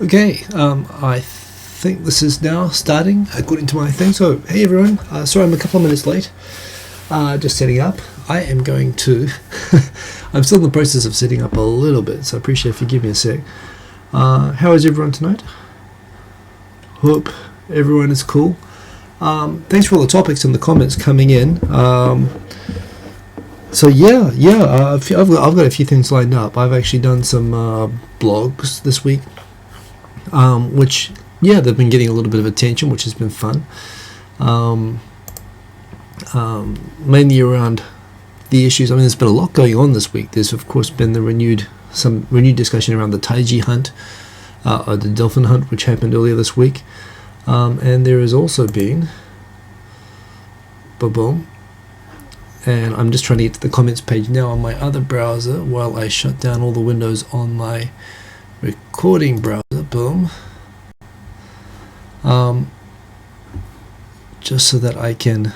Okay, I think this is now starting according to my thing. So, hey everyone, sorry I'm a couple of minutes late, just setting up. I am going to, I'm still in the process of setting up a little bit, so I appreciate if you give me a sec. How is everyone tonight? Hope everyone is cool. Thanks for all the topics and the comments coming in. So I've got a few things lined up. I've actually done some blogs this week, which they've been getting a little bit of attention, which has been fun. Mainly around the issues. I mean, there's been a lot going on this week. There's of course been some renewed discussion around the Taiji hunt, or the dolphin hunt, which happened earlier this week, and there has also been boom. And I'm just trying to get to the comments page now on my other browser while I shut down all the windows on my recording browser. Boom. Just so that I can.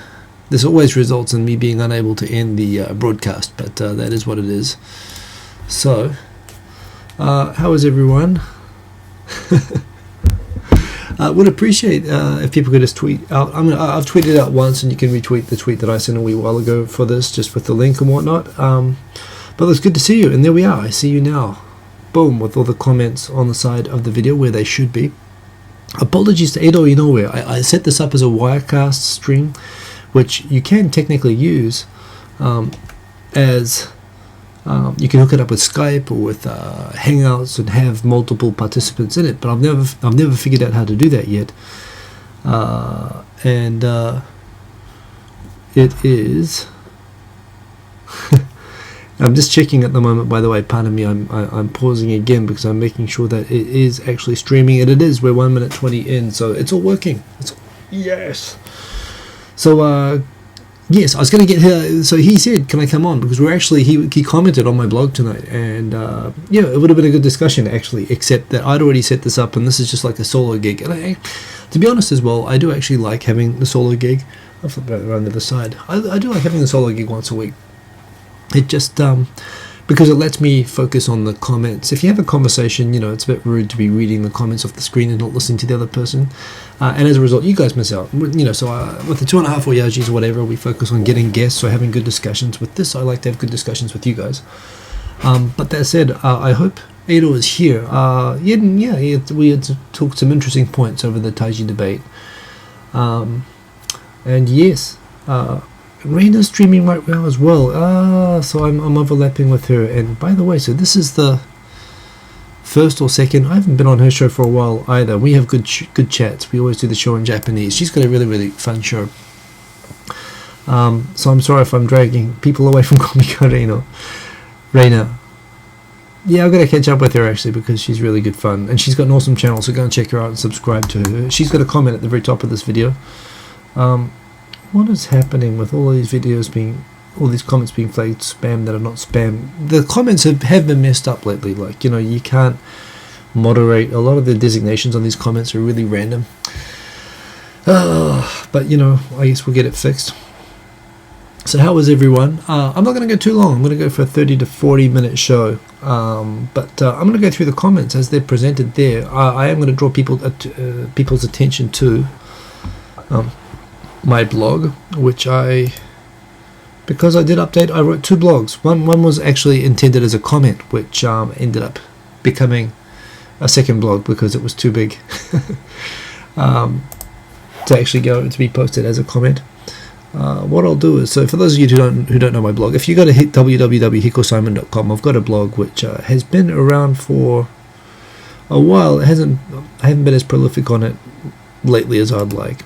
This always results in me being unable to end the broadcast, but that is what it is. So, how is everyone? Would appreciate if people could just tweet out. I've tweeted out once, and you can retweet the tweet that I sent a wee while ago for this, just with the link and whatnot. But it's good to see you, and there we are. I see you now. Boom, with all the comments on the side of the video where they should be. Apologies to Edo Inoue. I set this up as a Wirecast stream, which you can technically use as. You can hook it up with Skype or with Hangouts and have multiple participants in it, but I've never figured out how to do that yet. And it is. I'm just checking at the moment. By the way, pardon me. I'm pausing again because I'm making sure that it is actually streaming, and it is. We're 1 minute 20 in, so it's all working. Yes. So. Yes, I was going to get here. So he said, "Can I come on?" Because we're actually he commented on my blog tonight, and it would have been a good discussion actually. Except that I'd already set this up, and this is just like a solo gig. And to be honest as well, I do actually like having the solo gig. I'll flip it around the other side. I do like having the solo gig once a week. It just because it lets me focus on the comments. If you have a conversation, it's a bit rude to be reading the comments off the screen and not listening to the other person. And as a result, you guys miss out. So with the 2.5 Oyajis or whatever, we focus on getting guests or having good discussions. With this, I like to have good discussions with you guys. But that said, I hope Edo is here. We had talked some interesting points over the Taiji debate. And yes, Raina's streaming right now as well. So I'm overlapping with her. And by the way, so this is the first or second. I haven't been on her show for a while either. We have good chats. We always do the show in Japanese. She's got a really, really fun show. So I'm sorry if I'm dragging people away from Komiko Reina. Yeah, I've got to catch up with her actually because she's really good fun. And she's got an awesome channel, so go and check her out and subscribe to her. She's got a comment at the very top of this video. What is happening with all these comments being flagged spam that are not spam? The comments have been messed up lately. Like, you can't moderate. A lot of the designations on these comments are really random. But, I guess we'll get it fixed. So how was everyone? I'm not going to go too long. I'm going to go for a 30 to 40 minute show. But I'm going to go through the comments as they're presented there. I am going to draw people's attention to my blog, which because I did update, I wrote 2 blogs. One was actually intended as a comment, which ended up becoming a second blog because it was too big to actually to be posted as a comment. What I'll do is, so for those of you who don't know my blog, if you go to www.hikosaemon.com, I've got a blog which has been around for a while. I haven't been as prolific on it lately as I'd like.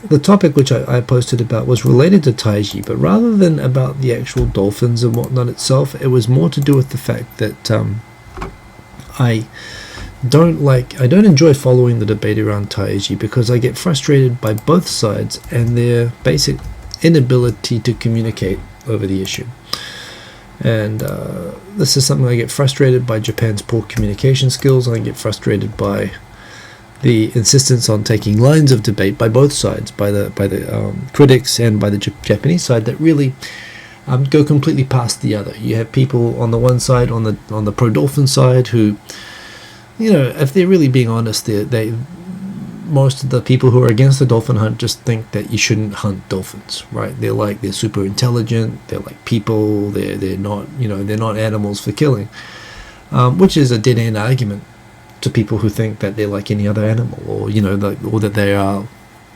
The topic which I posted about was related to Taiji, but rather than about the actual dolphins and whatnot itself, it was more to do with the fact that I don't enjoy following the debate around Taiji because I get frustrated by both sides and their basic inability to communicate over the issue. And this is something I get frustrated by Japan's poor communication skills. I get frustrated by the insistence on taking lines of debate by both sides, by the critics and by the Japanese side, that really go completely past the other. You have people on the one side, on the pro-dolphin side, who, if they're really being honest, most of the people who are against the dolphin hunt just think that you shouldn't hunt dolphins, right? They're super intelligent, they're like people, they're not, they're not animals for killing, which is a dead-end argument to people who think that they're like any other animal, or that they are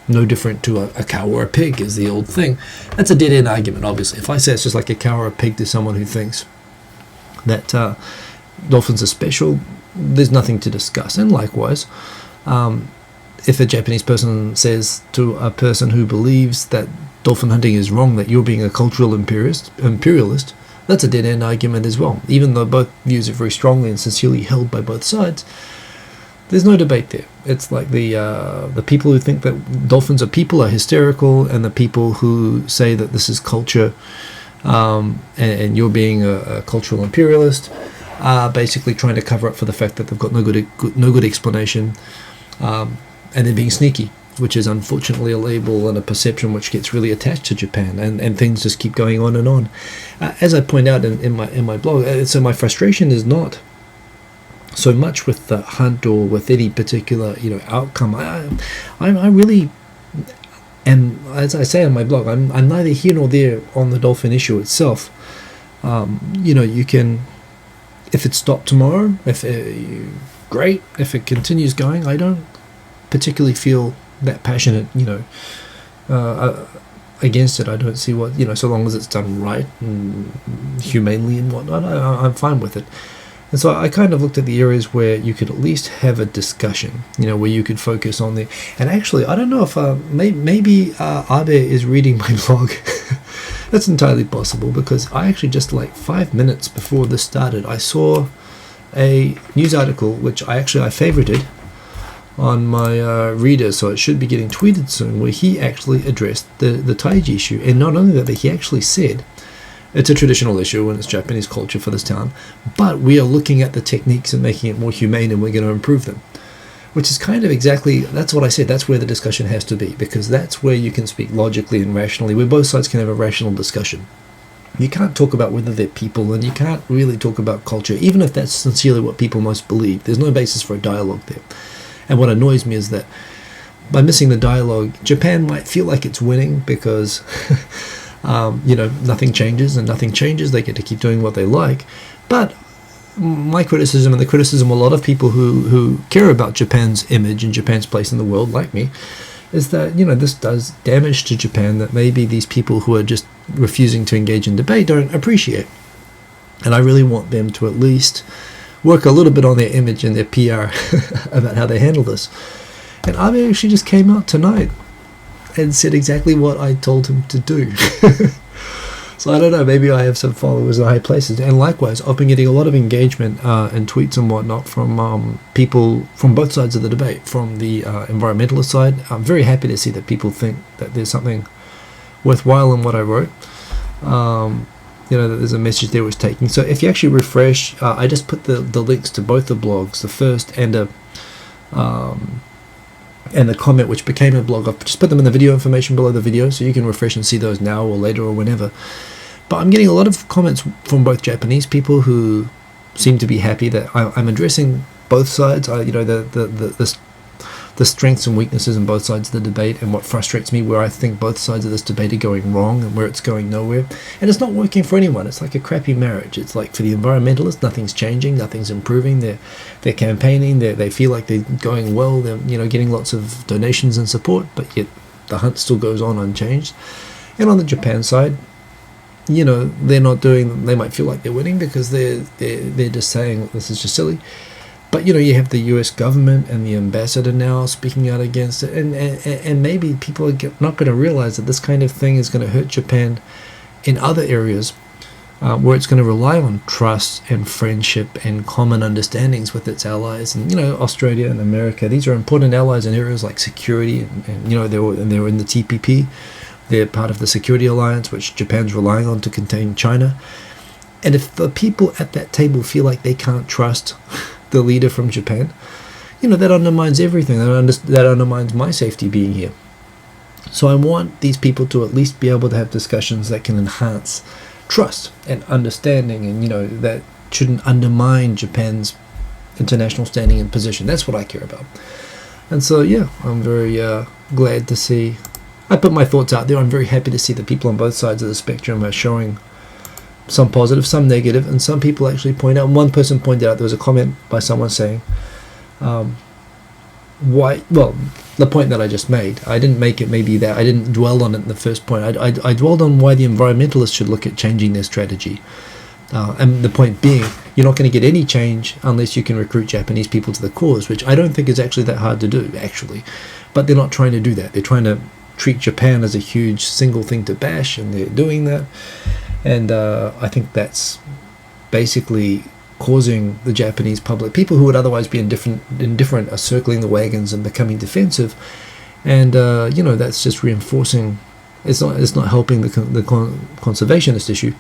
no different to a cow or a pig is the old thing. That's a dead-end argument, obviously. If I say it's just like a cow or a pig to someone who thinks that dolphins are special, there's nothing to discuss. And likewise, if a Japanese person says to a person who believes that dolphin hunting is wrong, that you're being a cultural imperialist, that's a dead-end argument as well. Even though both views are very strongly and sincerely held by both sides, there's no debate there. It's like the people who think that dolphins are people are hysterical, and the people who say that this is culture, and you're being a cultural imperialist, are basically trying to cover up for the fact that they've got no good explanation, and they're being sneaky, which is unfortunately a label and a perception which gets really attached to Japan, and things just keep going on and on. As I point out in my blog, so my frustration is not so much with the hunt or with any particular outcome. I really am, as I say in my blog, I'm neither here nor there on the dolphin issue itself. You can, if it stopped tomorrow, great. If it continues going, I don't particularly feel that passionate, against it. I don't see what, so long as it's done right and humanely and whatnot, I'm fine with it. And so I kind of looked at the areas where you could at least have a discussion, where you could focus on and actually, I don't know if maybe Abe is reading my blog. That's entirely possible, because I actually just 5 minutes before this started, I saw a news article which I favorited on my reader, so it should be getting tweeted soon, where he actually addressed the Taiji issue. And not only that, but he actually said it's a traditional issue and it's Japanese culture for this town, but we are looking at the techniques and making it more humane, and we're going to improve them. Which is kind of exactly, that's what I said, that's where the discussion has to be, because that's where you can speak logically and rationally, where both sides can have a rational discussion. You can't talk about whether they're people, and you can't really talk about culture, even if that's sincerely what people most believe. There's no basis for a dialogue there. And what annoys me is that by missing the dialogue, Japan might feel like it's winning because nothing changes, and nothing changes, they get to keep doing what they like. But my criticism, and the criticism of a lot of people who care about Japan's image and Japan's place in the world, like me, is that this does damage to Japan that maybe these people who are just refusing to engage in debate don't appreciate. And I really want them to at least work a little bit on their image and their PR about how they handle this. And Abe actually just came out tonight and said exactly what I told him to do. So I don't know, maybe I have some followers in high places. And likewise, I've been getting a lot of engagement and tweets and whatnot from people from both sides of the debate. From the environmentalist side, I'm very happy to see that people think that there's something worthwhile in what I wrote. That there's a message there was taking. So if you actually refresh, I just put the links to both the blogs, the first and the comment which became a blog. I've just put them in the video information below the video, so you can refresh and see those now or later or whenever. But I'm getting a lot of comments from both Japanese people who seem to be happy that I'm addressing both sides. The strengths and weaknesses in both sides of the debate, and what frustrates me, where I think both sides of this debate are going wrong and where it's going nowhere. And it's not working for anyone. It's like a crappy marriage. It's like for the environmentalists, nothing's changing, nothing's improving. They're campaigning, they feel like they're going well, they're getting lots of donations and support, but yet the hunt still goes on unchanged. And on the Japan side, they're not doing, they might feel like they're winning because they're just saying this is just silly. But you have the US government and the ambassador now speaking out against it, and maybe people are not going to realize that this kind of thing is going to hurt Japan in other areas, where it's going to rely on trust and friendship and common understandings with its allies. And Australia and America, these are important allies in areas like security, and they're in the TPP. They're part of the security alliance, which Japan's relying on to contain China. And if the people at that table feel like they can't trust the leader from Japan, that undermines everything. That undermines my safety being here. So I want these people to at least be able to have discussions that can enhance trust and understanding, and that shouldn't undermine Japan's international standing and position. That's what I care about. And so I'm very glad to see. I put my thoughts out there. I'm very happy to see that people on both sides of the spectrum are showing some positive, some negative, and some people actually point out. One person pointed out there was a comment by someone saying, why? Well, the point that I just made, I didn't make it maybe that I didn't dwell on it in the first point. I dwelled on why the environmentalists should look at changing their strategy. And the point being, you're not going to get any change unless you can recruit Japanese people to the cause, which I don't think is actually that hard to do, actually. But they're not trying to do that. They're trying to treat Japan as a huge single thing to bash, and they're doing that. And I think that's basically causing the Japanese public, people who would otherwise be indifferent are circling the wagons and becoming defensive. And that's just reinforcing. It's not helping the conservationist issue.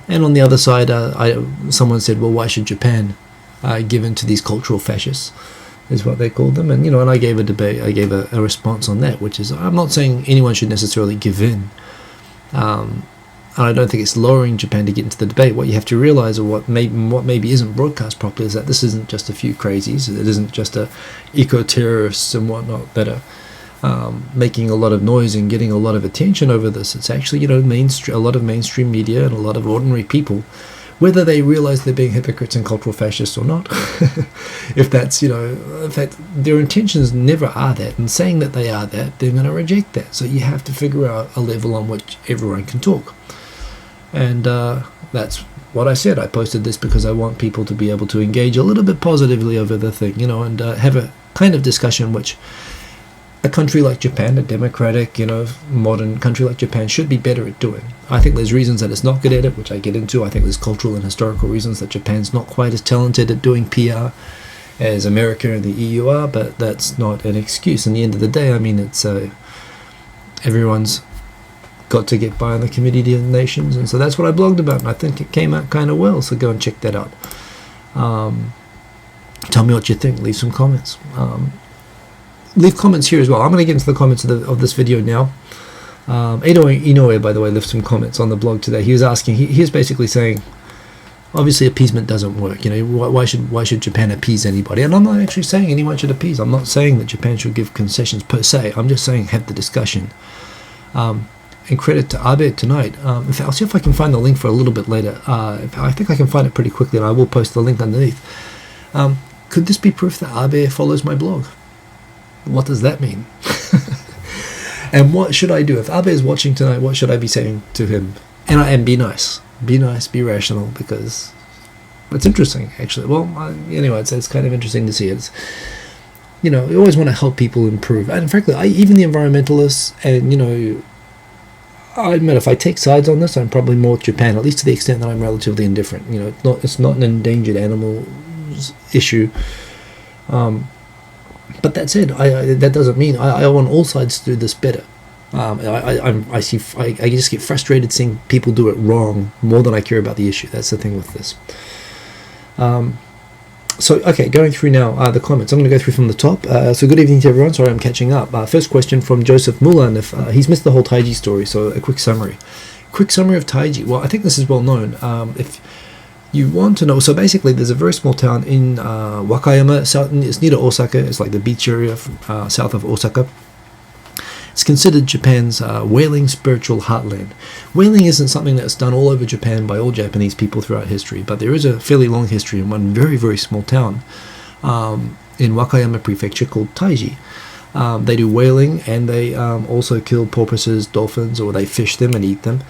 And on the other side, someone said, well, why should Japan give in to these cultural fascists, is what they called them. And and I gave a response on that, which is, I'm not saying anyone should necessarily give in. And I don't think it's lowering Japan to get into the debate. What you have to realize, or what maybe isn't broadcast properly, is that this isn't just a few crazies. It isn't just eco-terrorists and whatnot that are making a lot of noise and getting a lot of attention over this. It's actually, a lot of mainstream media and a lot of ordinary people, whether they realize they're being hypocrites and cultural fascists or not. If that's, in fact, their intentions never are that. And saying that they are that, they're going to reject that. So you have to figure out a level on which everyone can talk. And that's what I said. I posted this because I want people to be able to engage a little bit positively over the thing, and have a kind of discussion which a country like Japan, a democratic, modern country like Japan, should be better at doing. I think there's reasons that it's not good at it, which I get into. I think there's cultural and historical reasons that Japan's not quite as talented at doing PR as America and the EU are, but that's not an excuse. In the end of the day, I mean, it's everyone's got to get by on the Committee of Nations, and so that's what I blogged about, and I think it came out kind of well, so go and check that out. Tell me what you think. Leave some comments. Leave comments here as well. I'm going to get into the comments of this video now. Edo Inoue, by the way, left some comments on the blog today. He was asking, he was basically saying, obviously appeasement doesn't work. Why should Japan appease anybody? And I'm not actually saying anyone should appease. I'm not saying that Japan should give concessions per se. I'm just saying have the discussion. And credit to Abe tonight. In fact, I'll see if I can find the link for a little bit later. I think I can find it pretty quickly, and I will post the link underneath. Could this be proof that Abe follows my blog? What does that mean? And what should I do? If Abe is watching tonight, what should I be saying to him? And be nice. Be nice, be rational, because it's interesting, actually. Well, anyway, it's kind of interesting to see it. You always want to help people improve. And frankly, even the environmentalists, and, I admit, if I take sides on this, I'm probably more with Japan, at least to the extent that I'm relatively indifferent. It's not an endangered animals issue. But that said, that doesn't mean I want all sides to do this better. I just get frustrated seeing people do it wrong more than I care about the issue. That's the thing with this. So, okay, going through now the comments. I'm going to go through from the top. So good evening to everyone. Sorry, I'm catching up. First question from Joseph Mulan. If he's missed the whole Taiji story, so a quick summary. Quick summary of Taiji. Well, I think this is well known. If you want to know, so basically there's a very small town in Wakayama. It's near to Osaka. It's like the beach area south of Osaka. It's considered Japan's whaling spiritual heartland. Whaling isn't something that's done all over Japan by all Japanese people throughout history, but there is a fairly long history in one very, very small town in Wakayama Prefecture called Taiji. They do whaling, and they also kill porpoises, dolphins, or they fish them and eat them,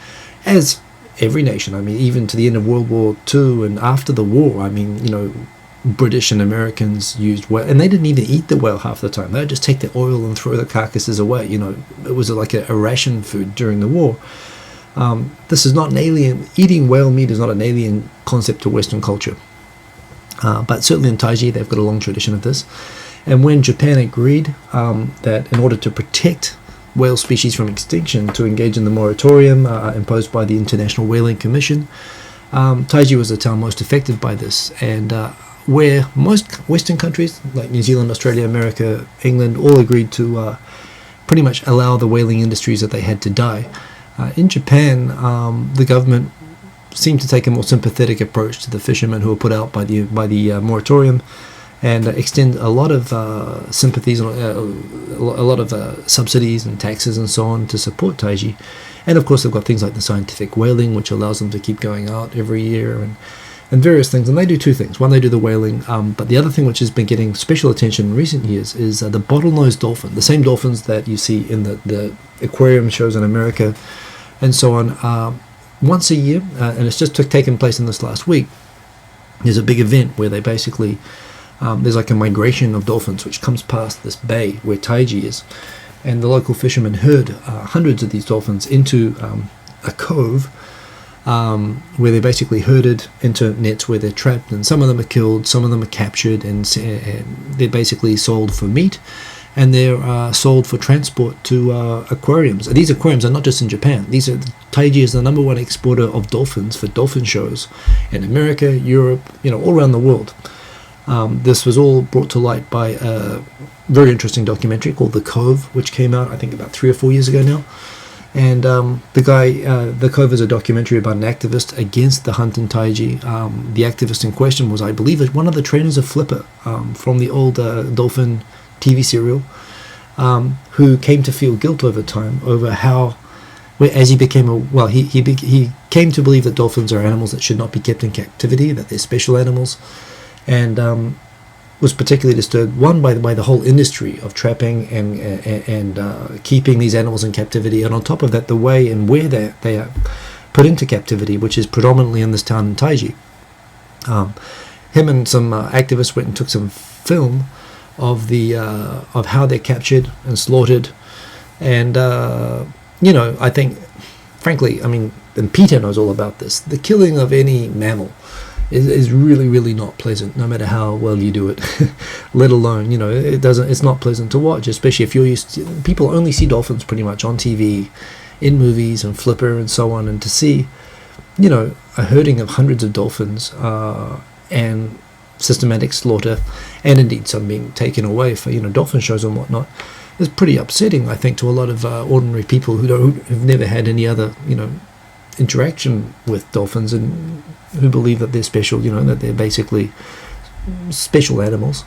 as every nation. I mean, even to the end of World War II and after the war, I mean, British and Americans used whale, and they didn't even eat the whale half the time. They would just take the oil and throw the carcasses away. It was like a ration food during the war. This is not an alien. Eating whale meat is not an alien concept to Western culture. But certainly in Taiji, they've got a long tradition of this. And when Japan agreed that in order to protect whale species from extinction, to engage in the moratorium imposed by the International Whaling Commission, Taiji was the town most affected by this. And where most Western countries, like New Zealand, Australia, America, England, all agreed to pretty much allow the whaling industries that they had to die, In Japan, the government seemed to take a more sympathetic approach to the fishermen who were put out by the moratorium, and extend a lot of sympathies, a lot of subsidies and taxes and so on to support Taiji. And of course they've got things like the scientific whaling, which allows them to keep going out every year, and various things. And they do two things. One, they do the whaling, but the other thing which has been getting special attention in recent years is the bottlenose dolphin, the same dolphins that you see in the aquarium shows in America and so on. Once a year, and it's just taken place in this last week, there's a big event where they basically, there's like a migration of dolphins which comes past this bay where Taiji is, and the local fishermen herd hundreds of these dolphins into a cove where they're basically herded into nets where they're trapped, and some of them are killed, some of them are captured, and they're basically sold for meat, and they're sold for transport to aquariums. These aquariums are not just in Japan. Taiji is the number one exporter of dolphins for dolphin shows in America, Europe, all around the world. This was all brought to light by a very interesting documentary called The Cove, which came out I think about 3 or 4 years ago now. And The Cove is a documentary about an activist against the hunt in Taiji. The activist in question was, I believe, one of the trainers of Flipper from the old Dolphin TV serial, who came to feel guilt over time over how, as he became he came to believe that dolphins are animals that should not be kept in captivity, that they're special animals, and was particularly disturbed, one, by the whole industry of trapping and keeping these animals in captivity, and on top of that, the way and where they are put into captivity, which is predominantly in this town in Taiji. Him and some activists went and took some film of how they're captured and slaughtered, and I think, frankly, and Peter knows all about this. The killing of any mammal is really, really not pleasant, no matter how well you do it. Let alone, it's not pleasant to watch, especially if you're used to, people only see dolphins pretty much on TV, in movies and Flipper and so on, and to see, a herding of hundreds of dolphins and systematic slaughter, and indeed some being taken away for dolphin shows and whatnot, is pretty upsetting, I think, to a lot of ordinary people who've never had any other interaction with dolphins, and who believe that they're special, that they're basically special animals.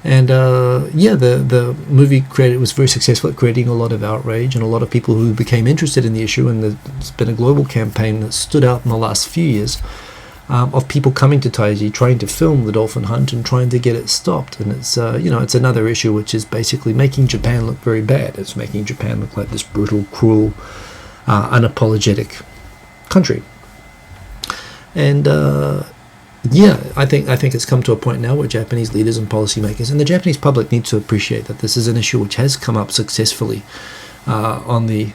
And the movie was very successful at creating a lot of outrage, and a lot of people who became interested in the issue, and there's been a global campaign that stood out in the last few years of people coming to Taiji, trying to film the dolphin hunt and trying to get it stopped. And it's it's another issue which is basically making Japan look very bad. It's making Japan look like this brutal, cruel, unapologetic country. And I think it's come to a point now where Japanese leaders and policymakers and the Japanese public need to appreciate that this is an issue which has come up successfully on the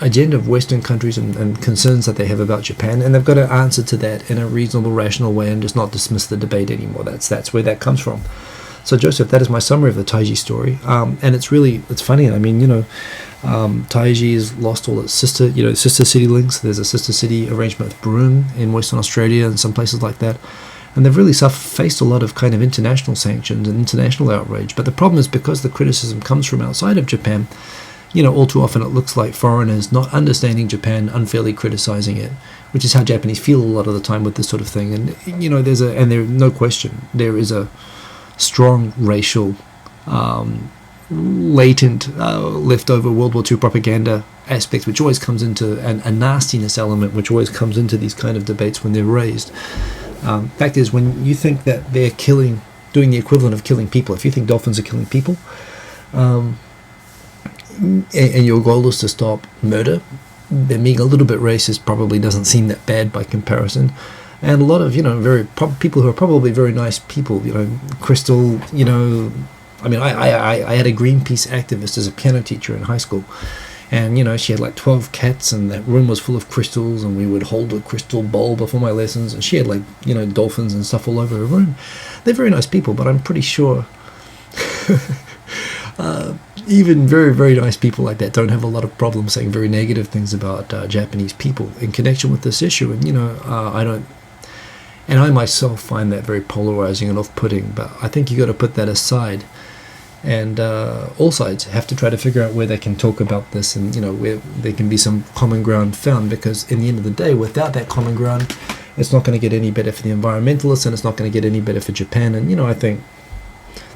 agenda of Western countries and concerns that they have about Japan, and they've got to answer to that in a reasonable, rational way and just not dismiss the debate anymore. That's where that comes from. So, Joseph, that is my summary of the Taiji story, and it's funny. Taiji has lost all its sister city links. There's a sister city arrangement with Broome in Western Australia and some places like that, and they've really faced a lot of kind of international sanctions and international outrage. But the problem is, because the criticism comes from outside of Japan, all too often it looks like foreigners not understanding Japan, unfairly criticizing it, which is how Japanese feel a lot of the time with this sort of thing. And there's no question there is a strong racial, latent, leftover World War II propaganda aspect, which always comes into a nastiness element, which always comes into these kind of debates when they're raised. Fact is, when you think that they're doing the equivalent of killing people, if you think dolphins are killing people, and your goal is to stop murder, then being a little bit racist probably doesn't seem that bad by comparison. And a lot of people who are probably very nice people, Crystal, I had a Greenpeace activist as a piano teacher in high school, and she had like 12 cats, and that room was full of crystals, and we would hold a crystal bowl before my lessons, and she had like dolphins and stuff all over her room. They're very nice people, but I'm pretty sure even very, very nice people like that don't have a lot of problems saying very negative things about Japanese people in connection with this issue. And I myself find that very polarizing and off-putting, but I think you got to put that aside And all sides have to try to figure out where they can talk about this, and where there can be some common ground found, because in the end of the day, without that common ground, it's not going to get any better for the environmentalists, and it's not going to get any better for Japan. And I think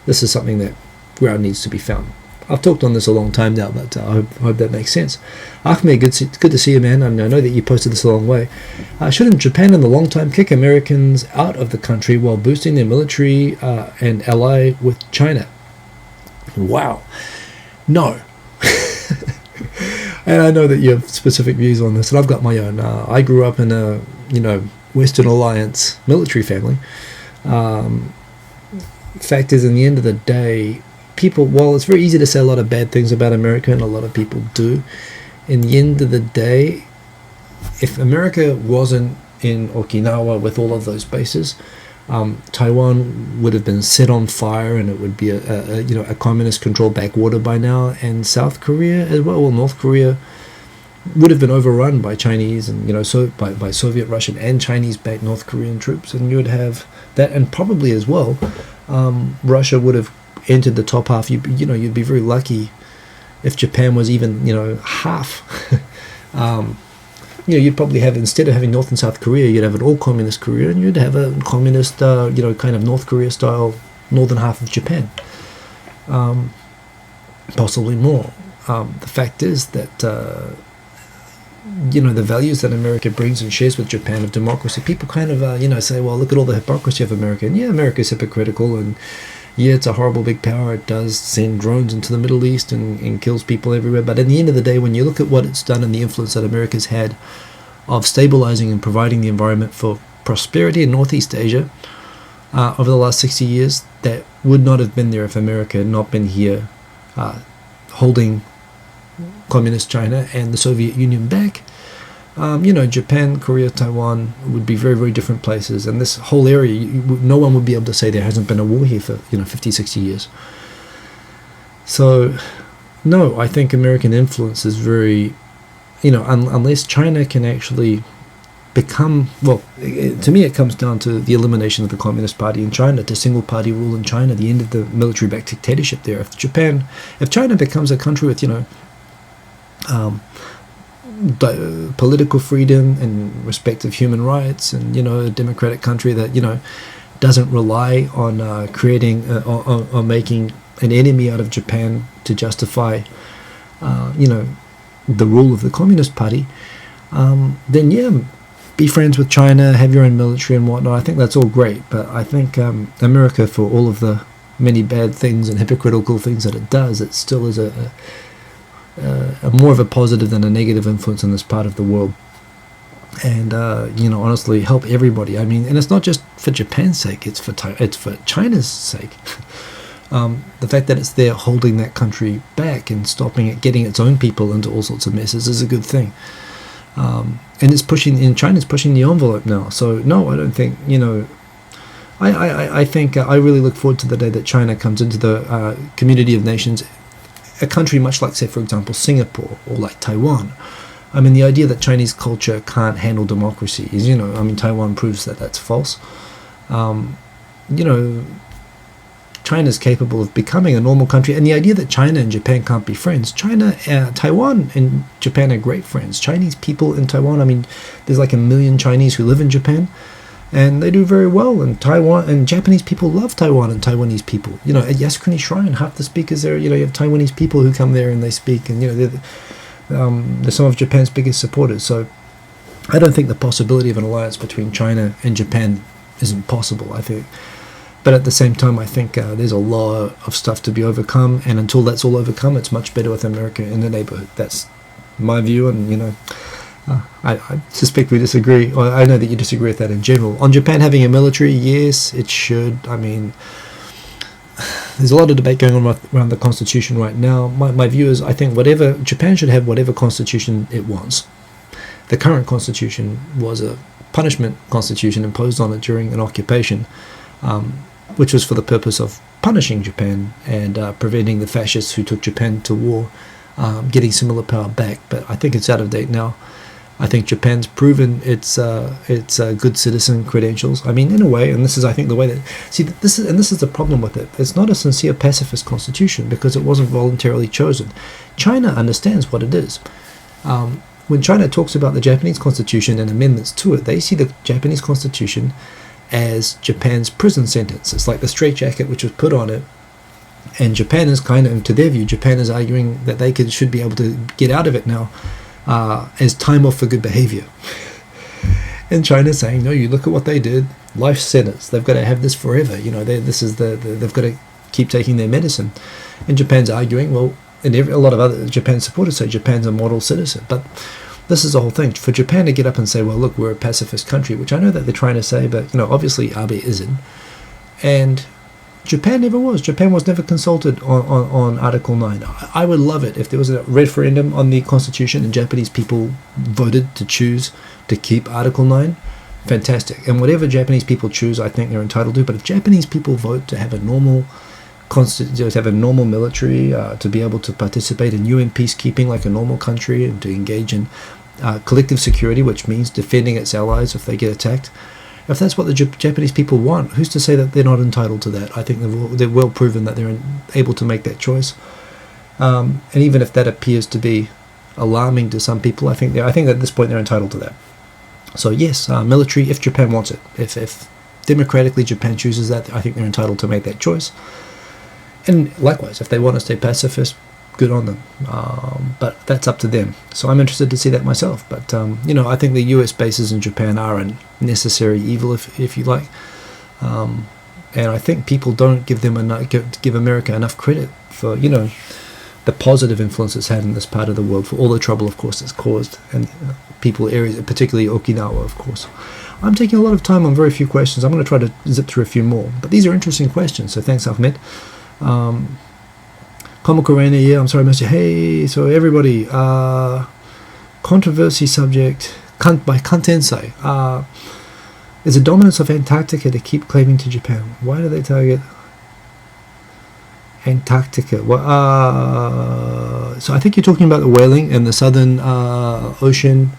this is something that ground needs to be found. I've talked on this a long time now, but I hope that makes sense. Ahmed, good to see you, man. I know that you posted this a long way. Shouldn't Japan in the long time kick Americans out of the country while boosting their military and ally with China? Wow. No. And I know that you have specific views on this, and I've got my own. I grew up in a Western Alliance military family. Fact is, in the end of the day, people, while it's very easy to say a lot of bad things about America, and a lot of people do, in the end of the day, if America wasn't in Okinawa with all of those bases, Taiwan would have been set on fire, and it would be a communist-controlled backwater by now, and South Korea as well, North Korea would have been overrun by Chinese and by Soviet, Russian, and Chinese-backed North Korean troops, and you would have that, and probably as well, Russia would have entered the top half. You'd be very lucky if Japan was even half. You'd probably have, instead of having North and South Korea, you'd have an all communist Korea, and you'd have a communist kind of North Korea style northern half of Japan, possibly more. The fact is that the values that America brings and shares with Japan of democracy, people kind of say, well, look at all the hypocrisy of America, and America's hypocritical, and it's a horrible big power. It does send drones into the Middle East and kills people everywhere. But at the end of the day, when you look at what it's done and the influence that America's had of stabilizing and providing the environment for prosperity in Northeast Asia over the last 60 years, that would not have been there if America had not been here holding communist China and the Soviet Union back. Japan, Korea, Taiwan would be very, very different places, and this whole area, no one would be able to say there hasn't been a war here for 50, 60 years. So no, I think American influence is very, unless China can actually become, to me it comes down to the elimination of the Communist Party in China, to single party rule in China, the end of the military-backed dictatorship there. If China becomes a country with political freedom and respect of human rights, and a democratic country that doesn't rely on creating on making an enemy out of Japan to justify the rule of the Communist Party, then be friends with China, have your own military and whatnot. I think that's all great, but I think America, for all of the many bad things and hypocritical things that it does, it still is a more of a positive than a negative influence in this part of the world. And honestly, help everybody. I mean, and it's not just for Japan's sake; it's for China's sake. The fact that it's there holding that country back and stopping it getting its own people into all sorts of messes is a good thing. And it's pushing, and China's pushing the envelope now. So no, I don't think, I think I really look forward to the day that China comes into the community of nations, a country much like, say, for example, Singapore or like Taiwan. I mean, the idea that Chinese culture can't handle democracy is, Taiwan proves that that's false. China's capable of becoming a normal country, and the idea that China and Japan can't be friends. Taiwan and Japan are great friends. Chinese people in Taiwan, I mean, there's like 1 million Chinese who live in Japan, and they do very well. And Taiwan and Japanese people love Taiwan and Taiwanese people. At Yasukuni Shrine, half the speakers there, you have Taiwanese people who come there and they speak, and they're some of Japan's biggest supporters. So I don't think the possibility of an alliance between China and Japan isn't possible, I think. But at the same time, I think there's a lot of stuff to be overcome, and until that's all overcome, it's much better with America in the neighborhood. That's my view, and I suspect we disagree. Or I know that you disagree with that in general. On Japan having a military, yes, it should. I mean, there's a lot of debate going on around the constitution right now. My view is, I think Japan should have whatever constitution it wants. The current constitution was a punishment constitution imposed on it during an occupation, which was for the purpose of punishing Japan and preventing the fascists who took Japan to war getting similar power back. But I think it's out of date now. I think Japan's proven its good citizen credentials. I mean, in a way, and this is, I think, the way that this is the problem with it. It's not a sincere pacifist constitution because it wasn't voluntarily chosen. China understands what it is. When China talks about the Japanese constitution and amendments to it, they see the Japanese constitution as Japan's prison sentence. It's like the straitjacket which was put on it. And Japan is kind of, to their view, Japan is arguing that they should be able to get out of it now as time off for good behavior. And China's saying, no, you look at what they did. Life sentence. They've got to have this forever. You know, they've got to keep taking their medicine. And Japan's arguing, well, and a lot of other Japan supporters say Japan's a model citizen. But this is the whole thing. For Japan to get up and say, well, look, we're a pacifist country, which I know that they're trying to say, but, you know, obviously Abe isn't. And Japan never was. Japan was never consulted on Article 9. I would love it if there was a referendum on the Constitution and Japanese people voted to choose to keep Article 9. Fantastic. And whatever Japanese people choose, I think they're entitled to. But if Japanese people vote to have a normal military, to be able to participate in UN peacekeeping like a normal country, and to engage in collective security, which means defending its allies if they get attacked, if that's what the Japanese people want, who's to say that they're not entitled to that? I think they're well proven that they're able to make that choice. And even if that appears to be alarming to some people, I think at this point they're entitled to that. So yes, military, if Japan wants it. If democratically Japan chooses that, I think they're entitled to make that choice. And likewise, if they want to stay pacifist, good on them. But that's up to them. So I'm interested to see that myself. But, you know, I think the US bases in Japan are a necessary evil, if you like. And I think people don't give America enough credit for, you know, the positive influence it's had in this part of the world, for all the trouble, of course, it's caused. And areas, particularly Okinawa, of course. I'm taking a lot of time on very few questions. I'm going to try to zip through a few more. But these are interesting questions, so thanks, Ahmed. Komokorena, yeah, I'm sorry, Mr. Hey, so everybody, controversy subject by Kantensai. Is the dominance of Antarctica to keep claiming to Japan? Why do they target Antarctica? So I think you're talking about the whaling and the Southern Ocean,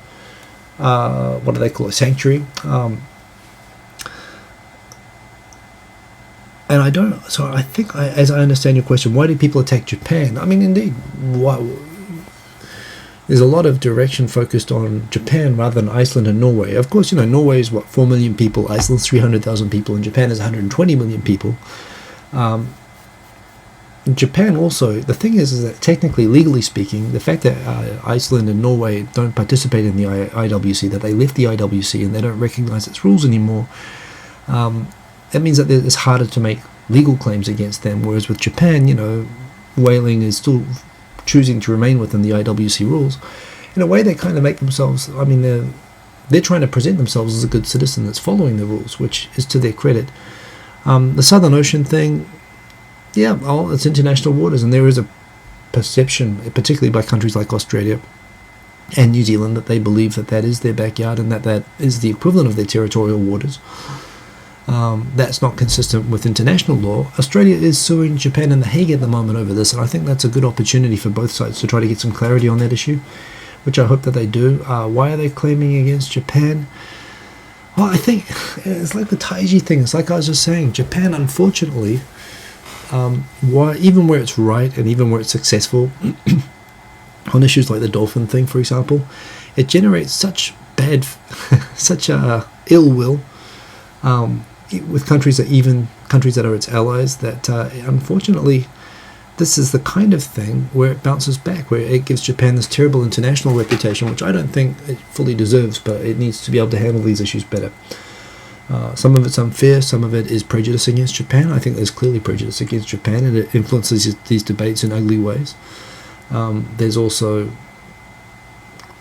what do they call it, sanctuary? And I don't, so I think, as I understand your question, why do people attack Japan? I mean, indeed, there's a lot of direction focused on Japan rather than Iceland and Norway. Of course, you know, Norway is 4 million people, Iceland's 300,000 people, and Japan is 120 million people. Japan also, the thing is that technically, legally speaking, the fact that Iceland and Norway don't participate in the IWC, that they left the IWC and they don't recognize its rules anymore, that means that it's harder to make legal claims against them, whereas with Japan, you know, whaling is still choosing to remain within the IWC rules. In a way, they kind of make themselves, I mean, they're trying to present themselves as a good citizen that's following the rules, which is to their credit. The Southern Ocean thing, yeah, it's international waters, and there is a perception, particularly by countries like Australia and New Zealand, that they believe that is their backyard and that is the equivalent of their territorial waters. That's not consistent with international law. Australia is suing Japan in The Hague at the moment over this, and I think that's a good opportunity for both sides to try to get some clarity on that issue, which I hope that they do. Why are they claiming against Japan? Well, I think it's like the Taiji thing. It's like I was just saying, Japan, unfortunately, even where it's right and even where it's successful on issues like the dolphin thing, for example, it generates such ill will with countries that are its allies, that unfortunately this is the kind of thing where it bounces back, where it gives Japan this terrible international reputation, which I don't think it fully deserves, but it needs to be able to handle these issues better. Some of it's unfair, some of it is prejudice against Japan. I think there's clearly prejudice against Japan, and it influences these debates in ugly ways. There's also,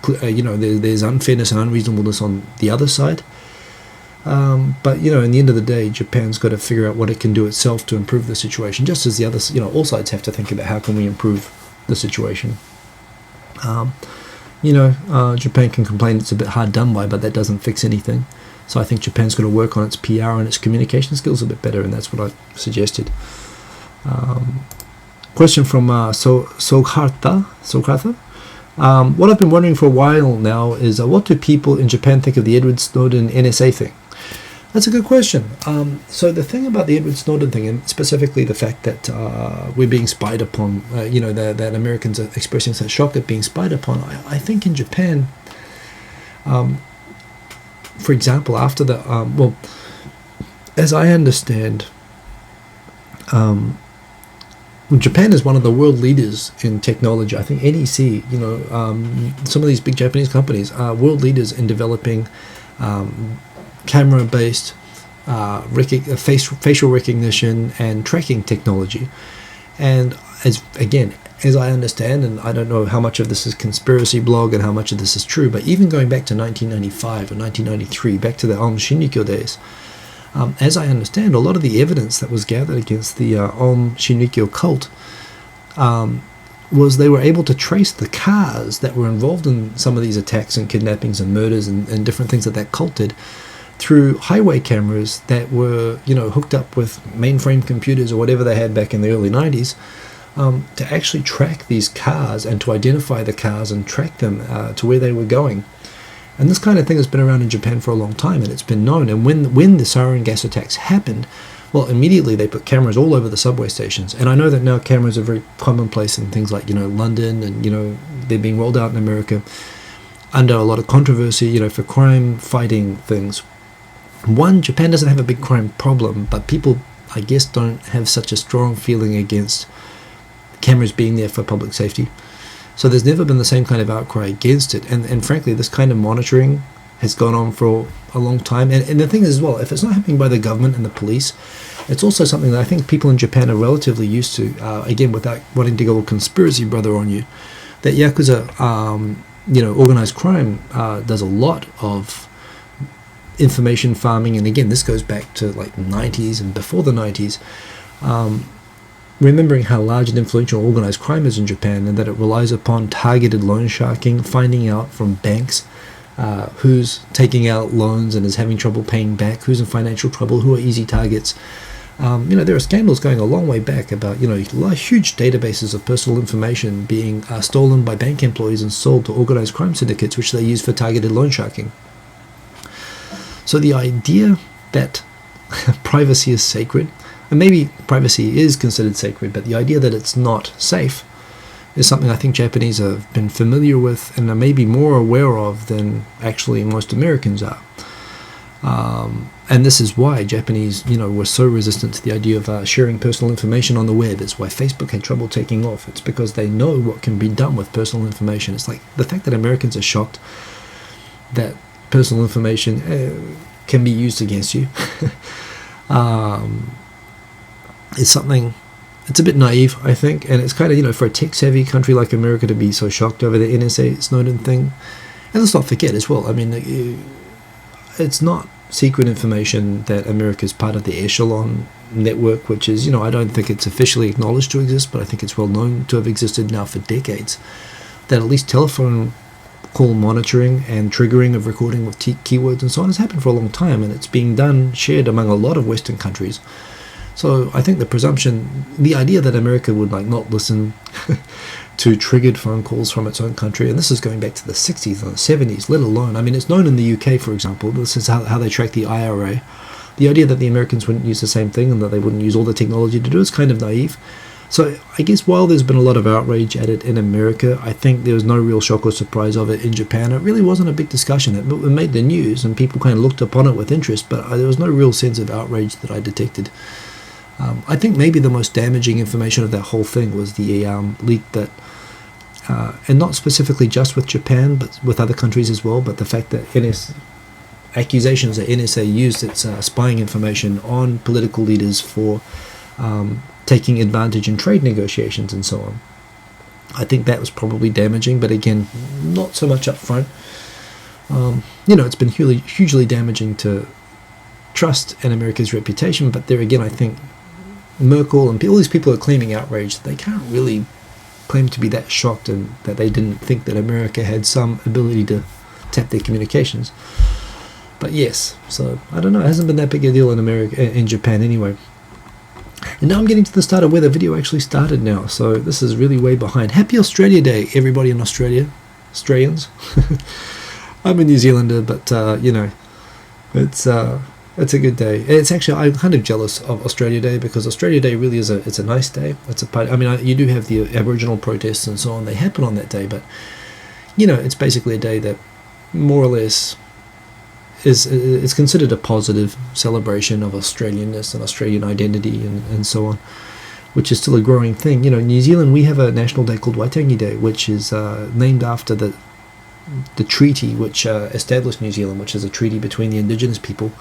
there's unfairness and unreasonableness on the other side. But, in the end of the day, Japan's got to figure out what it can do itself to improve the situation, just as the other, all sides have to think about how can we improve the situation. Japan can complain it's a bit hard done by, but that doesn't fix anything. So I think Japan's got to work on its PR and its communication skills a bit better, and that's what I suggested. Question from Soghartha. What I've been wondering for a while now is what do people in Japan think of the Edward Snowden NSA thing? That's a good question. So the thing about the Edward Snowden thing, and specifically the fact that we're being spied upon, that Americans are expressing such shock at being spied upon, I think in Japan, for example, after the, as I understand, Japan is one of the world leaders in technology. I think NEC, some of these big Japanese companies are world leaders in developing camera-based facial recognition and tracking technology. And as I understand, and I don't know how much of this is conspiracy blog and how much of this is true, but even going back to 1995 or 1993, back to the Aum Shinrikyo days, as I understand, a lot of the evidence that was gathered against the Aum Shinrikyo cult was they were able to trace the cars that were involved in some of these attacks and kidnappings and murders and different things that cult did through highway cameras that were, hooked up with mainframe computers or whatever they had back in the early 90s to actually track these cars and to identify the cars and track them to where they were going. And this kind of thing has been around in Japan for a long time, and it's been known. And when the sarin gas attacks happened, well, immediately they put cameras all over the subway stations. And I know that now cameras are very commonplace in things like, London, and, they're being rolled out in America under a lot of controversy, for crime fighting things. One, Japan doesn't have a big crime problem, but people, I guess, don't have such a strong feeling against cameras being there for public safety. So there's never been the same kind of outcry against it. And frankly, this kind of monitoring has gone on for a long time. And the thing is as well, if it's not happening by the government and the police, it's also something that I think people in Japan are relatively used to, again, without wanting to go conspiracy brother on you, that Yakuza, organized crime does a lot of information farming. And again, this goes back to like the 90s and before the 90s. Remembering how large and influential organized crime is in Japan, and that it relies upon targeted loan sharking, finding out from banks who's taking out loans and is having trouble paying back, who's in financial trouble, who are easy targets. There are scandals going a long way back about, huge databases of personal information being stolen by bank employees and sold to organized crime syndicates, which they use for targeted loan sharking. So the idea that privacy is sacred, and maybe privacy is considered sacred, but the idea that it's not safe is something I think Japanese have been familiar with and are maybe more aware of than actually most Americans are. And this is why Japanese, were so resistant to the idea of sharing personal information on the web. It's why Facebook had trouble taking off. It's because they know what can be done with personal information. It's like the fact that Americans are shocked that personal information can be used against you. Is something, it's a bit naive, I think, and it's kind of, for a tech-savvy country like America to be so shocked over the NSA Snowden thing. And let's not forget as well, it's not secret information that America is part of the Echelon network, which is, I don't think it's officially acknowledged to exist, but I think it's well known to have existed now for decades, that at least telephone call monitoring and triggering of recording of keywords and so on has happened for a long time, and it's being shared among a lot of Western countries. So I think the idea that America would not listen to triggered phone calls from its own country, and this is going back to the 60s and the 70s, let alone, it's known in the UK, for example, this is how they track the IRA. The idea that the Americans wouldn't use the same thing and that they wouldn't use all the technology to do it is kind of naive. So I guess while there's been a lot of outrage at it in America, I think there was no real shock or surprise of it in Japan. It really wasn't a big discussion. It made the news and people kind of looked upon it with interest, but there was no real sense of outrage that I detected. I think maybe the most damaging information of that whole thing was the leak that, and not specifically just with Japan, but with other countries as well, but the fact that accusations that NSA used its spying information on political leaders for taking advantage in trade negotiations and so on. I think that was probably damaging, but again, not so much up front. It's been hugely damaging to trust and America's reputation, but there again, I think Merkel and all these people are claiming outrage. They can't really claim to be that shocked and that they didn't think that America had some ability to tap their communications. But yes, so I don't know, it hasn't been that big a deal in Japan anyway. And now I'm getting to the start of where the video actually started now, so this is really way behind. Happy Australia Day, everybody in Australia. Australians. I'm a New Zealander, but it's a good day. It's actually, I'm kind of jealous of Australia Day, because Australia Day really it's a nice day. It's a part. I mean, you do have the Aboriginal protests and so on. They happen on that day, but it's basically a day that more or less is considered a positive celebration of Australianness and Australian identity and so on, which is still a growing thing. New Zealand, we have a national day called Waitangi Day, which is named after the treaty which established New Zealand, which is a treaty between the indigenous people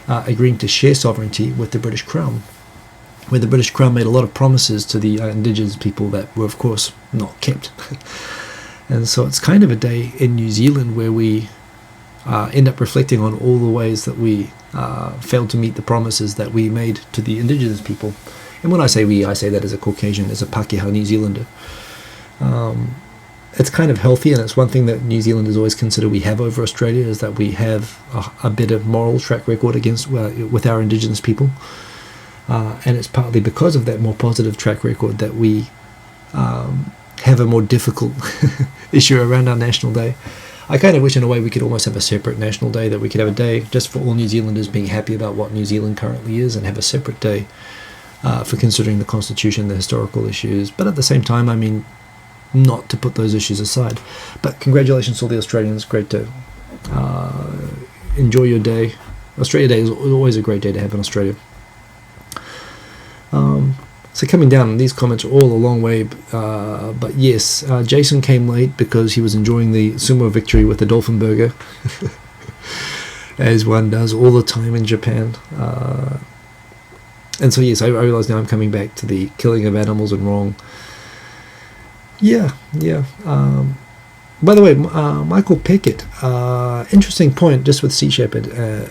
agreeing to share sovereignty with the British Crown, where the British Crown made a lot of promises to the indigenous people that were, of course, not kept. And so it's kind of a day in New Zealand where we end up reflecting on all the ways that we failed to meet the promises that we made to the indigenous people. And when I say we, I say that as a Caucasian, as a Pākehā New Zealander. It's kind of healthy, and it's one thing that New Zealanders always consider we have over Australia, is that we have a better moral track record with our indigenous people. And it's partly because of that more positive track record that we have a more difficult issue around our National Day. I kind of wish in a way we could almost have a separate National Day, that we could have a day just for all New Zealanders being happy about what New Zealand currently is, and have a separate day for considering the Constitution, the historical issues. But at the same time, I mean, not to put those issues aside. But congratulations to all the Australians. Great to enjoy your day. Australia Day is always a great day to have in Australia. So coming down, these comments are all a long way, but yes, Jason came late because he was enjoying the sumo victory with the dolphin burger, as one does all the time in Japan. And so yes, I realize now I'm coming back to the killing of animals and wrong. Yeah. By the way, Michael Pickett, interesting point just with Sea Shepherd.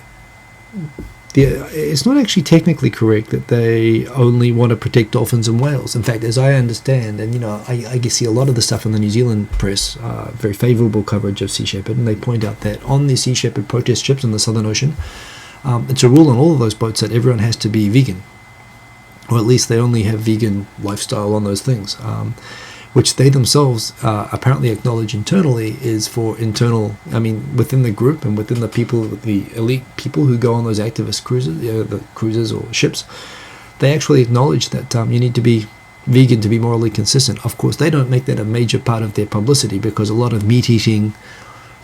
It's not actually technically correct that they only want to protect dolphins and whales. In fact, as I understand, and I see a lot of the stuff in the New Zealand press, very favourable coverage of Sea Shepherd, and they point out that on the Sea Shepherd protest ships in the Southern Ocean, it's a rule on all of those boats that everyone has to be vegan, or at least they only have vegan lifestyle on those things. Which they themselves apparently acknowledge internally is for internal, within the group and within the people, the elite people who go on those activist cruises, the cruises or ships, they actually acknowledge that you need to be vegan to be morally consistent. Of course, they don't make that a major part of their publicity, because a lot of meat-eating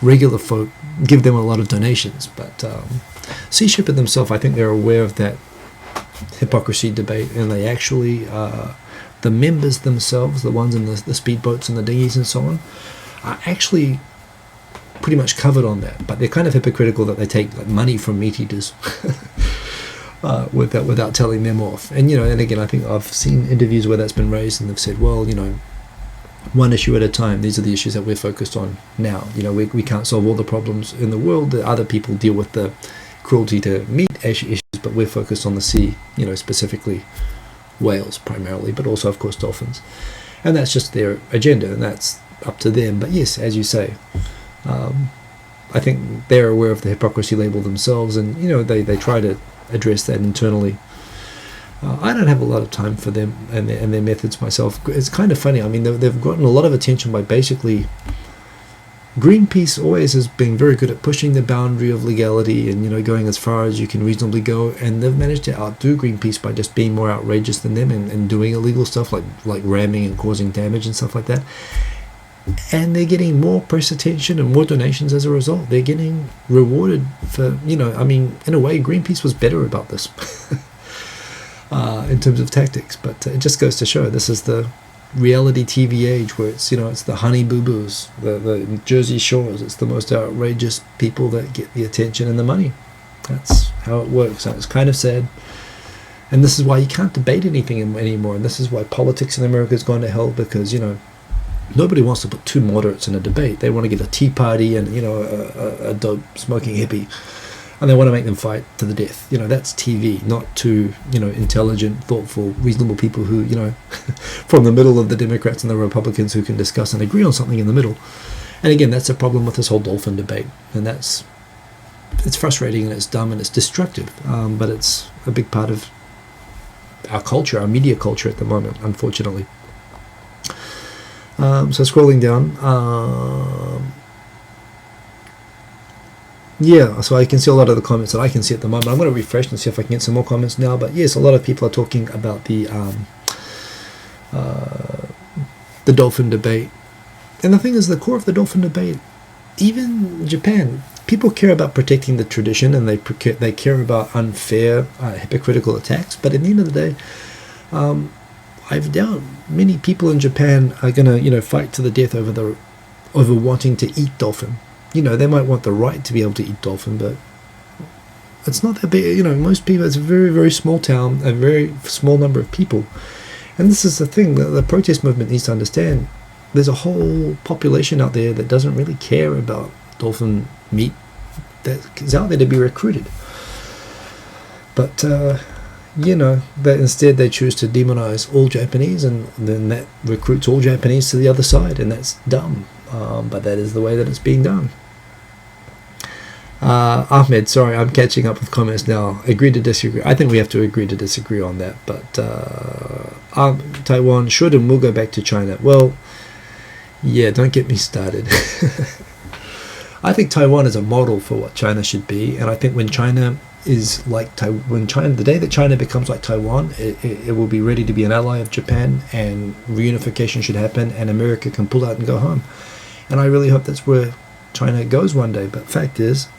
regular folk give them a lot of donations. But Sea Shepherd themselves, I think they're aware of that hypocrisy debate, and they actually... the members themselves, the ones in the speedboats and the dinghies and so on, are actually pretty much covered on that. But they're kind of hypocritical that they take money from meat eaters without telling them off. And and again, I think I've seen interviews where that's been raised, and they've said, well, one issue at a time. These are the issues that we're focused on now. We can't solve all the problems in the world. The other people deal with the cruelty to meat issues, but we're focused on the sea, specifically whales primarily, but also of course dolphins, and that's just their agenda, and that's up to them. But yes, as you say, I think they're aware of the hypocrisy label themselves, and they try to address that internally. I don't have a lot of time for them and their methods myself. It's kind of funny. They've gotten a lot of attention by basically Greenpeace always has been very good at pushing the boundary of legality and going as far as you can reasonably go, and they've managed to outdo Greenpeace by just being more outrageous than them and doing illegal stuff like ramming and causing damage and stuff like that. And they're getting more press attention and more donations as a result. They're getting rewarded for in a way Greenpeace was better about this in terms of tactics, but it just goes to show this is the reality TV age, where it's it's the honey boo boos, the Jersey Shores. It's the most outrageous people that get the attention and the money. That's how it works. And it's kind of sad, and this is why you can't debate anything anymore, and this is why politics in America has gone to hell, because nobody wants to put two moderates in a debate. They want to get a tea party and a dope smoking hippie, and they want to make them fight to the death. That's TV, not two intelligent, thoughtful, reasonable people who from the middle of the Democrats and the Republicans, who can discuss and agree on something in the middle. And again, that's a problem with this whole dolphin debate, and it's frustrating and it's dumb and it's destructive, but it's a big part of our culture, our media culture at the moment, unfortunately. So scrolling down, yeah, so I can see a lot of the comments that I can see at the moment. I'm going to refresh and see if I can get some more comments now. But yes, a lot of people are talking about the dolphin debate. And the thing is, the core of the dolphin debate, even Japan, people care about protecting the tradition, and they care about unfair, hypocritical attacks. But at the end of the day, I doubt many people in Japan are going to, fight to the death over wanting to eat dolphin. They might want the right to be able to eat dolphin, but it's not that big. Most people, it's a very, very small town, a very small number of people. And this is the thing that the protest movement needs to understand. There's a whole population out there that doesn't really care about dolphin meat that is out there to be recruited. But, that instead they choose to demonize all Japanese, and then that recruits all Japanese to the other side, and that's dumb. But that is the way that it's being done. Ahmed, sorry, I'm catching up with comments now. Agree to disagree. I think we have to agree to disagree on that. But Taiwan should and will go back to China. Well, yeah, don't get me started. I think Taiwan is a model for what China should be, and I think when China is like the day that China becomes like Taiwan, it will be ready to be an ally of Japan, and reunification should happen, and America can pull out and go home. And I really hope that's where China goes one day. But fact is,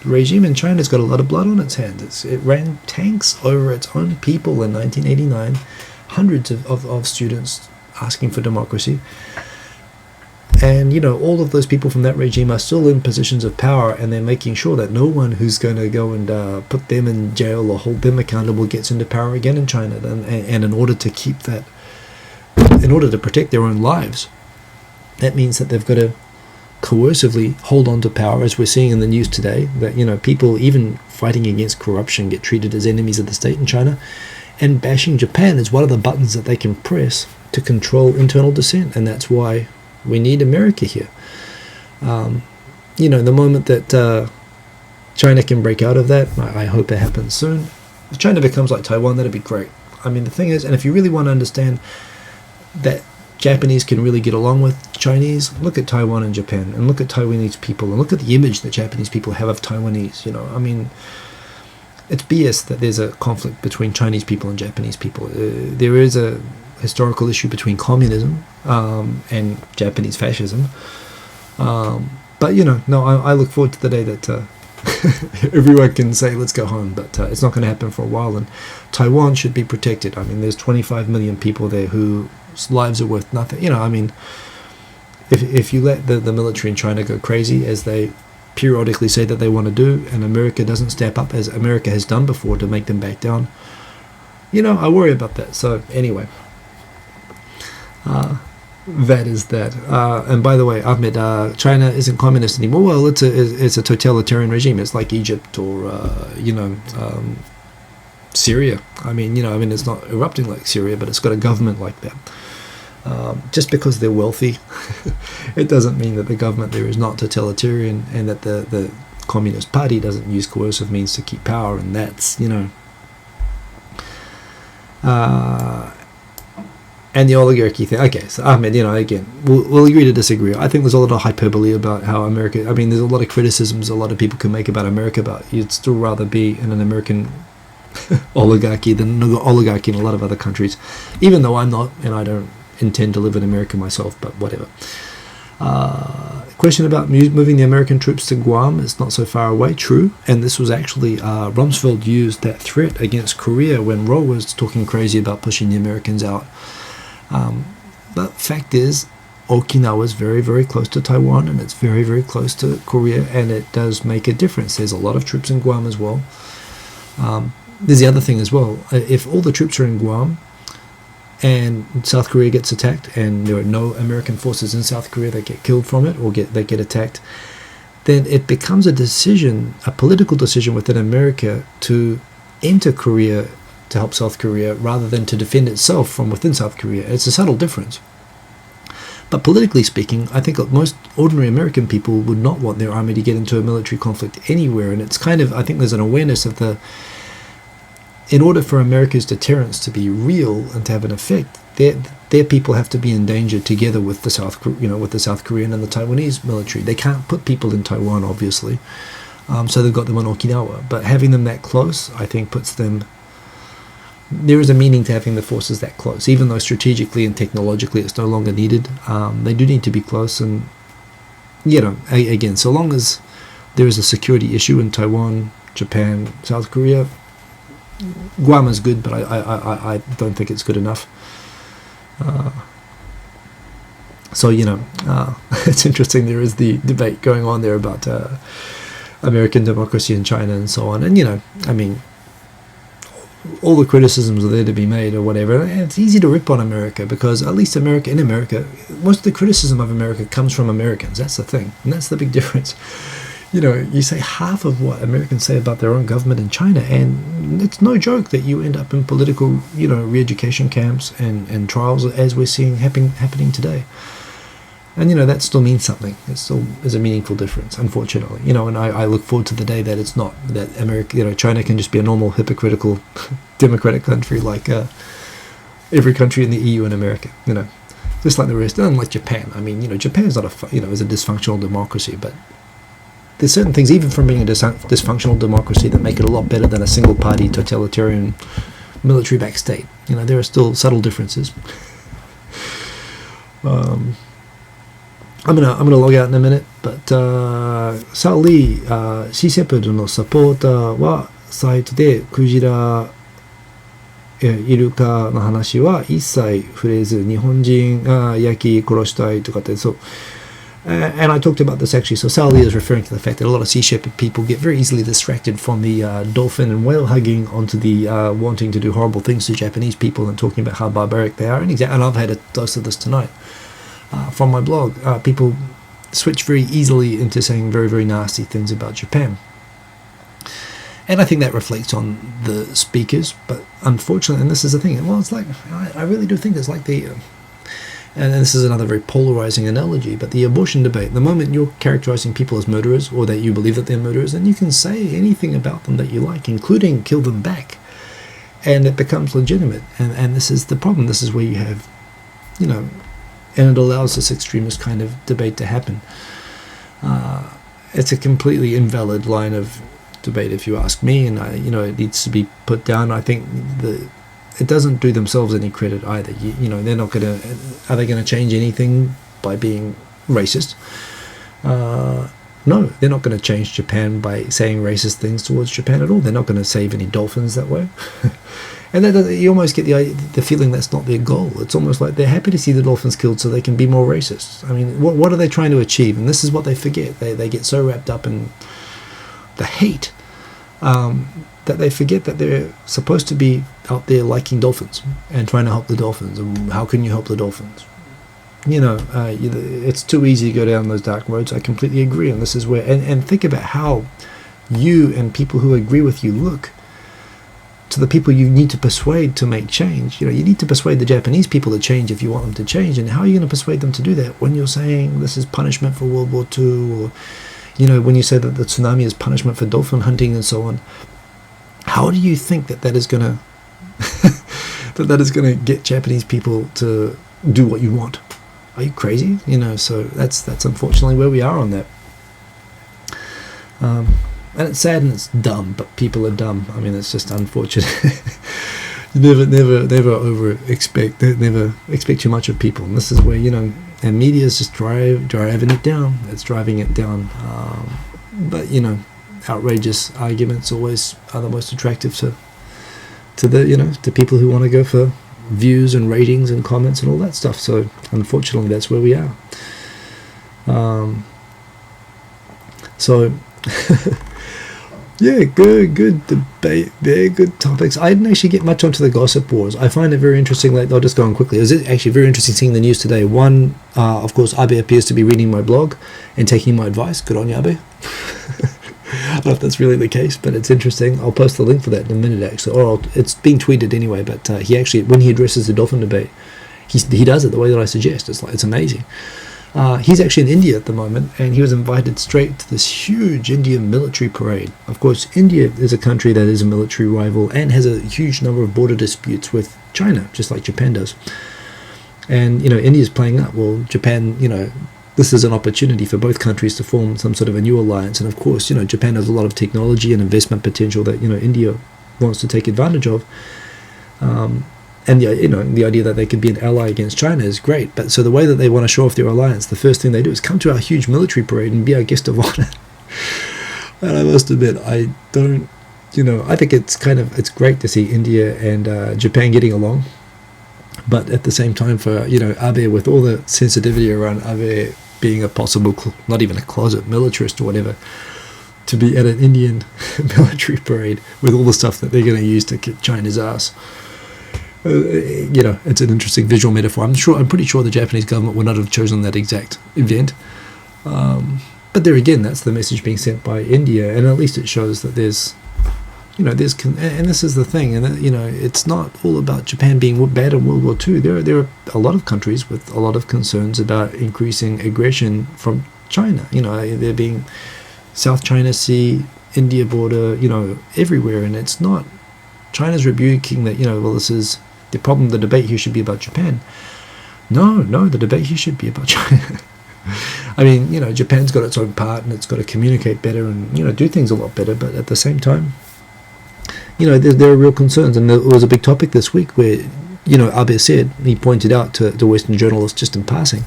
the regime in China's got a lot of blood on its hands. It ran tanks over its own people in 1989, hundreds of students asking for democracy. And, all of those people from that regime are still in positions of power, and they're making sure that no one who's going to go and put them in jail or hold them accountable gets into power again in China. And in order to keep that, in order to protect their own lives, that means that they've got to coercively hold on to power, as we're seeing in the news today, that, people even fighting against corruption get treated as enemies of the state in China. And bashing Japan is one of the buttons that they can press to control internal dissent, and that's why we need America here. The moment that China can break out of that, I hope it happens soon. If China becomes like Taiwan, that'd be great. I mean, the thing is, and if you really want to understand that Japanese can really get along with Chinese, look at Taiwan and Japan, and look at Taiwanese people, and look at the image that Japanese people have of Taiwanese. I mean, it's BS that there's a conflict between Chinese people and Japanese people. There is a historical issue between communism and Japanese fascism. But, I look forward to the day that everyone can say, let's go home. But it's not going to happen for a while. And Taiwan should be protected. I mean, there's 25 million people there whose lives are worth nothing. If you let the military in China go crazy, as they periodically say that they want to do, and America doesn't step up, as America has done before, to make them back down, I worry about that. So anyway, that is that. And by the way, Ahmed, China isn't communist anymore. Well, it's a totalitarian regime. It's like Egypt or Syria. I mean, it's not erupting like Syria, but it's got a government like that. Just because they're wealthy, it doesn't mean that the government there is not totalitarian, and that the Communist Party doesn't use coercive means to keep power. And that's, and the oligarchy thing. Okay, so Ahmed, again, we'll agree to disagree. I think there's a lot of hyperbole about how America, I mean, there's a lot of criticisms a lot of people can make about America, but you'd still rather be in an American oligarchy than an oligarchy in a lot of other countries, even though I'm not, and I don't intend to live in America myself, but whatever. Question about moving the American troops to Guam. It's not so far away. True. And this was actually Rumsfeld used that threat against Korea when Roe was talking crazy about pushing the Americans out. But fact is, Okinawa is very, very close to Taiwan, and it's very, very close to Korea, and it does make a difference. There's a lot of troops in Guam as well. There's the other thing as well. If all the troops are in Guam, and South Korea gets attacked, and there are no American forces in South Korea that get killed from it, or they get attacked, then it becomes a political decision within America to enter Korea to help South Korea, rather than to defend itself from within South Korea. It's a subtle difference. But politically speaking, I think most ordinary American people would not want their army to get into a military conflict anywhere. And it's kind of, I think there's an awareness of in order for America's deterrence to be real and to have an effect, their people have to be in danger together with the South Korean and the Taiwanese military. They can't put people in Taiwan, obviously, so they've got them on Okinawa. But having them that close, I think, puts them. There is a meaning to having the forces that close, even though strategically and technologically it's no longer needed. They do need to be close, and again, so long as there is a security issue in Taiwan, Japan, South Korea, Guam is good, but I don't think it's good enough. So it's interesting. There is the debate going on there about American democracy in China and so on, and I mean, all the criticisms are there to be made or whatever, and it's easy to rip on America because at least in America, most of the criticism of America comes from Americans. That's the thing, and that's the big difference. You say half of what Americans say about their own government in China, and it's no joke that you end up in political, re-education camps and trials as we're seeing happening today. And that still means something. It still is a meaningful difference, unfortunately. And I look forward to the day that it's not, that America, China can just be a normal, hypocritical, democratic country like every country in the EU and America. Just like the rest, unlike Japan. I mean, Japan's not is a dysfunctional democracy, but there's certain things, even from being a dysfunctional democracy, that make it a lot better than a single-party, totalitarian, military-backed state. There are still subtle differences. I'm gonna log out in a minute, but Sao Lee, Cセプルのサポーターはサイトでクジライルカの話は一切触れず、日本人が焼き殺したいとかって、そう。And I talked about this actually. So Sally is referring to the fact that a lot of sea shepherd people get very easily distracted from the dolphin and whale hugging onto the wanting to do horrible things to Japanese people and talking about how barbaric they are. And I've had a dose of this tonight from my blog. People switch very easily into saying very, very nasty things about Japan. And I think that reflects on the speakers. But unfortunately, and this is the thing, well, it's like, I really do think it's like the... and this is another very polarizing analogy, but the abortion debate, the moment you're characterizing people as murderers or that you believe that they're murderers, then you can say anything about them that you like, including kill them back, and it becomes legitimate. And this is the problem. This is where you have, and it allows this extremist kind of debate to happen. It's a completely invalid line of debate, if you ask me, and it needs to be put down. I think it doesn't do themselves any credit either. They're not gonna. Are they going to change anything by being racist? No, they're not going to change Japan by saying racist things towards Japan at all. They're not going to save any dolphins that way. And you almost get the feeling that's not their goal. It's almost like they're happy to see the dolphins killed so they can be more racist. I mean, what are they trying to achieve? And this is what they forget. They get so wrapped up in the hate that they forget that they're supposed to be out there liking dolphins and trying to help the dolphins. And how can you help the dolphins? It's too easy to go down those dark roads. I completely agree. And this is where, and think about how you and people who agree with you look to the people you need to persuade to make change. You need to persuade the Japanese people to change if you want them to change. And how are you going to persuade them to do that when you're saying this is punishment for World War II, or when you say that the tsunami is punishment for dolphin hunting and so on? How do you think that is going to that is going to get Japanese people to do what you want? Are you crazy? So that's unfortunately where we are on that. And it's sad and it's dumb, but people are dumb. I mean, it's just unfortunate. You never expect too much of people. And this is where, and media is just driving it down. It's driving it down. But, outrageous arguments always are the most attractive to people who want to go for views and ratings and comments and all that stuff. So unfortunately, that's where we are. Yeah, good debate there, good topics. I didn't actually get much onto the gossip wars. I find it very interesting. Like, I'll just go on quickly. It was actually very interesting seeing the news today. One, of course, Abe appears to be reading my blog and taking my advice. Good on you, Abe. I don't know if that's really the case, but it's interesting. I'll post the link for that in a minute, actually. Or it's being tweeted anyway, but he actually, when he addresses the dolphin debate, he does it the way that I suggest. It's amazing. He's actually in India at the moment, and he was invited straight to this huge Indian military parade. Of course, India is a country that is a military rival and has a huge number of border disputes with China, just like Japan does. And, India's playing up. Well, Japan, this is an opportunity for both countries to form some sort of a new alliance. And of course, Japan has a lot of technology and investment potential that, India wants to take advantage of. And the idea that they could be an ally against China is great. But so the way that they want to show off their alliance, the first thing they do is come to our huge military parade and be our guest of honor. And I must admit, I don't, I think it's great to see India and Japan getting along. But at the same time, for Abe, with all the sensitivity around Abe being a possible, not even a closet militarist or whatever, to be at an Indian military parade with all the stuff that they're going to use to kick China's ass. It's an interesting visual metaphor. I'm pretty sure the Japanese government would not have chosen that exact event. But there again, that's the message being sent by India, and at least it shows that there's, and this is the thing, and it's not all about Japan being bad in World War II. There are a lot of countries with a lot of concerns about increasing aggression from China. There being South China Sea, India border, everywhere, and it's not China's rebuking that, this is the problem. The debate here should be about Japan. No, the debate here should be about China. I mean, Japan's got its own part, and it's got to communicate better and, do things a lot better. But at the same time, there are real concerns. And there was a big topic this week where, Abe said, he pointed out to Western journalists just in passing,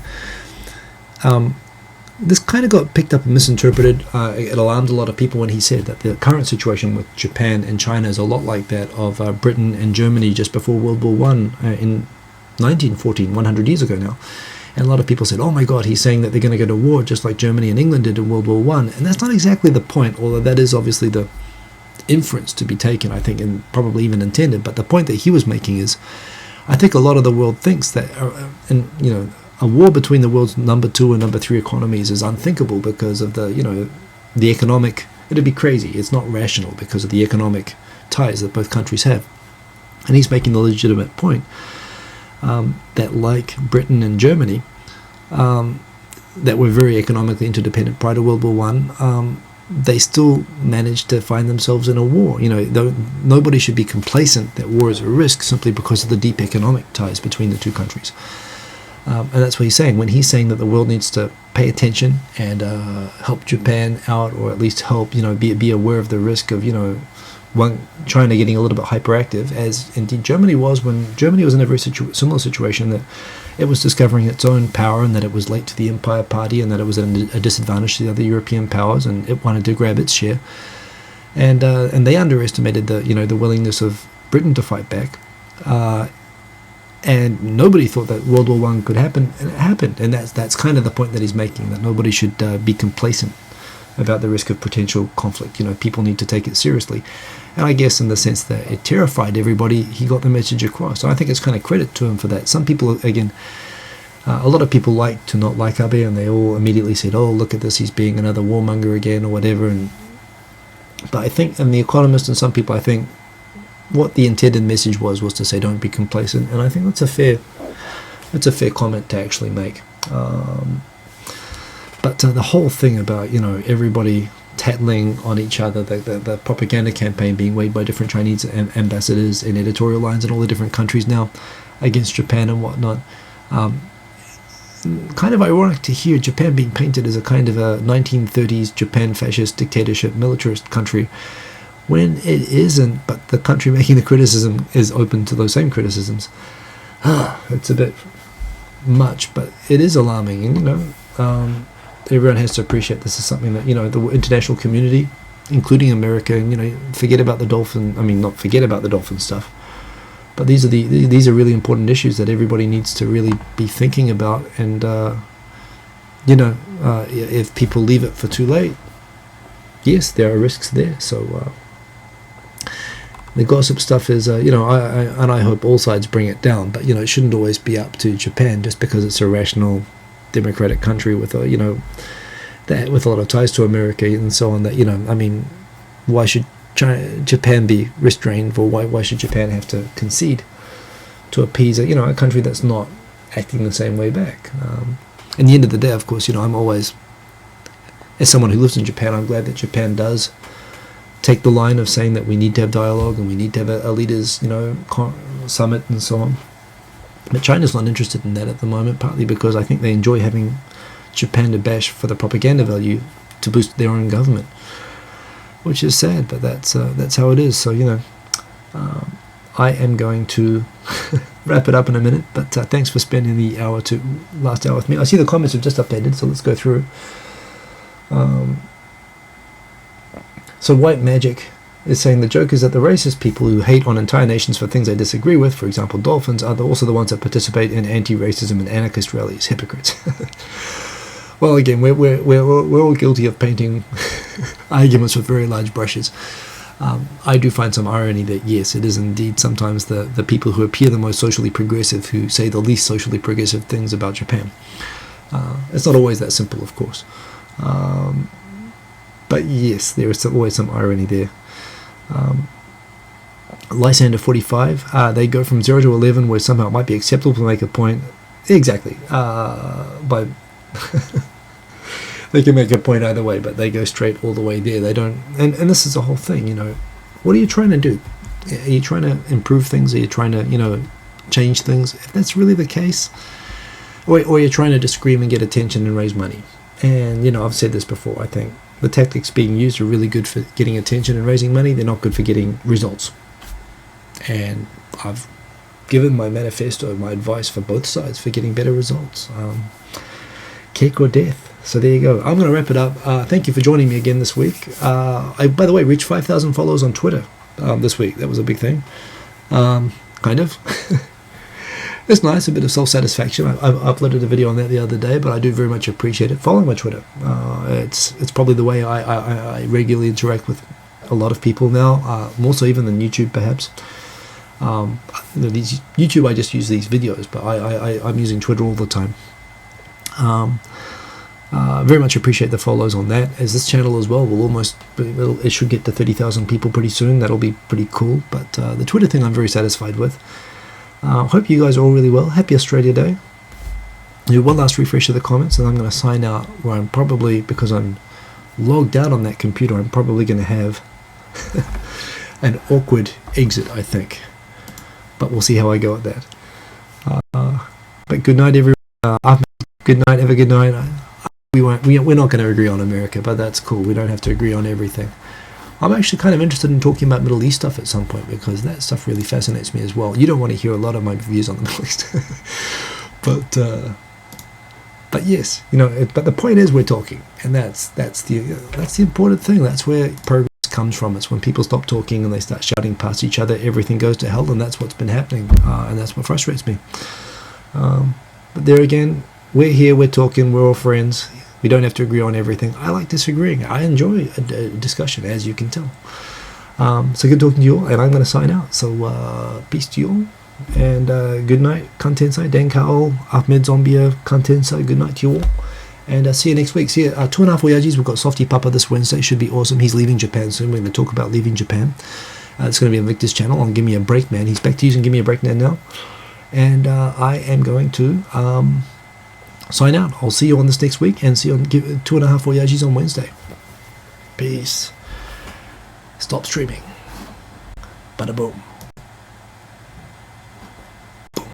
this kind of got picked up and misinterpreted. It alarmed a lot of people when he said that the current situation with Japan and China is a lot like that of Britain and Germany just before World War I in 1914, 100 years ago now. And a lot of people said, oh my God, he's saying that they're going to go to war just like Germany and England did in World War I. And that's not exactly the point, although that is obviously the inference to be taken, I think, and probably even intended. But the point that he was making is, I think a lot of the world thinks that, a war between the world's number 2 and number 3 economies is unthinkable because of the economic, it'd be crazy. It's not rational because of the economic ties that both countries have. And he's making the legitimate point that, like Britain and Germany, that were very economically interdependent prior to World War I, they still managed to find themselves in a war. Nobody should be complacent that war is a risk simply because of the deep economic ties between the two countries. And that's what he's saying. When he's saying that the world needs to pay attention and help Japan out, or at least help, be aware of the risk of, China getting a little bit hyperactive, as indeed Germany was when Germany was in a very similar situation, that it was discovering its own power and that it was late to the Empire Party and that it was at a disadvantage to the other European powers, and it wanted to grab its share. And they underestimated the willingness of Britain to fight back. And nobody thought that World War I could happen, and it happened. And that's kind of the point that he's making, that nobody should be complacent about the risk of potential conflict. People need to take it seriously. And I guess in the sense that it terrified everybody, he got the message across. So I think it's kind of credit to him for that. Some people, again, a lot of people like to not like Abe, and they all immediately said, oh, look at this, he's being another warmonger again, or whatever. But I think, and The Economist and some people, I think, what the intended message was to say don't be complacent, and I think that's a fair comment to actually make. But the whole thing about everybody tattling on each other, the propaganda campaign being weighed by different Chinese ambassadors in editorial lines in all the different countries now against Japan and whatnot, kind of ironic to hear Japan being painted as a kind of a 1930s Japan fascist dictatorship militarist country, when it isn't, but the country making the criticism is open to those same criticisms. It's a bit much, but it is alarming. And, everyone has to appreciate this is something that, the international community, including America, and, forget about the dolphin. I mean, not forget about the dolphin stuff, but these are really important issues that everybody needs to really be thinking about. And, if people leave it for too late, yes, there are risks there. So, the gossip stuff is, I hope all sides bring it down, but, it shouldn't always be up to Japan just because it's a rational, democratic country with a, that with a lot of ties to America and so on, that, why should Japan be restrained, or why should Japan have to concede to appease a country that's not acting the same way back? At the end of the day, of course, I'm always, as someone who lives in Japan, I'm glad that Japan does take the line of saying that we need to have dialogue and we need to have a leaders, summit and so on. But China's not interested in that at the moment, partly because I think they enjoy having Japan to bash for the propaganda value to boost their own government, which is sad, but that's how it is. So, I am going to wrap it up in a minute, but thanks for spending the last hour with me. I see the comments have just updated, so let's go through. So White Magic is saying the joke is that the racist people who hate on entire nations for things they disagree with, for example dolphins, are also the ones that participate in anti-racism and anarchist rallies. Hypocrites. Well, again, we're all guilty of painting arguments with very large brushes. I do find some irony that, yes, it is indeed sometimes the people who appear the most socially progressive who say the least socially progressive things about Japan. It's not always that simple, of course. But yes, there is always some irony there. Lysander 45, they go from 0 to 11 where somehow it might be acceptable to make a point. Exactly. By they can make a point either way, but they go straight all the way there. They don't, and this is the whole thing, what are you trying to do? Are you trying to improve things? Are you trying to, change things? If that's really the case, or you're trying to just scream and get attention and raise money. And, I've said this before, I think the tactics being used are really good for getting attention and raising money. They're not good for getting results. And I've given my manifesto, my advice for both sides for getting better results. Cake or death. So there you go. I'm going to wrap it up. Thank you for joining me again this week. I, by the way, reached 5,000 followers on Twitter this week. That was a big thing. Kind of. It's nice, a bit of self-satisfaction. I uploaded a video on that the other day, but I do very much appreciate it. Follow my Twitter. It's probably the way I regularly interact with a lot of people now, more so even than YouTube, perhaps. YouTube, I just use these videos, but I'm using Twitter all the time. Very much appreciate the follows on that, as this channel as well will it should get to 30,000 people pretty soon. That'll be pretty cool. But the Twitter thing I'm very satisfied with. Hope you guys are all really well. Happy Australia Day. Do one last refresh of the comments, and I'm going to sign out, where I'm probably, because I'm logged out on that computer, I'm probably going to have an awkward exit, I think. But we'll see how I go at that. But good night, everyone. Good night. Have a good night. We're not going to agree on America, but that's cool. We don't have to agree on everything. I'm actually kind of interested in talking about Middle East stuff at some point, because that stuff really fascinates me as well. You don't want to hear a lot of my views on the Middle East. But yes, but the point is we're talking, and that's the important thing. That's where progress comes from. It's when people stop talking and they start shouting past each other, everything goes to hell, and that's what's been happening, and that's what frustrates me. But there again, we're here, we're talking, we're all friends. We don't have to agree on everything. I like disagreeing. I enjoy a discussion, as you can tell. So good talking to you all, and I'm going to sign out. So peace to you all, and good night. Kantensai, Dan Kao, Ahmed Zombia, Kantensai. Good night to you all, and see you next week. See you. 2.5 Oyajis. We've got Softy Papa this Wednesday. Should be awesome. He's leaving Japan soon. We're going to talk about leaving Japan. It's going to be on Victor's channel on Give Me a Break Man. He's back to using Give Me a Break Man now, and I am going to sign out. I'll see you on this next week, and see you on 2.5 Oyajis on Wednesday. Peace. Stop streaming. Bada boom.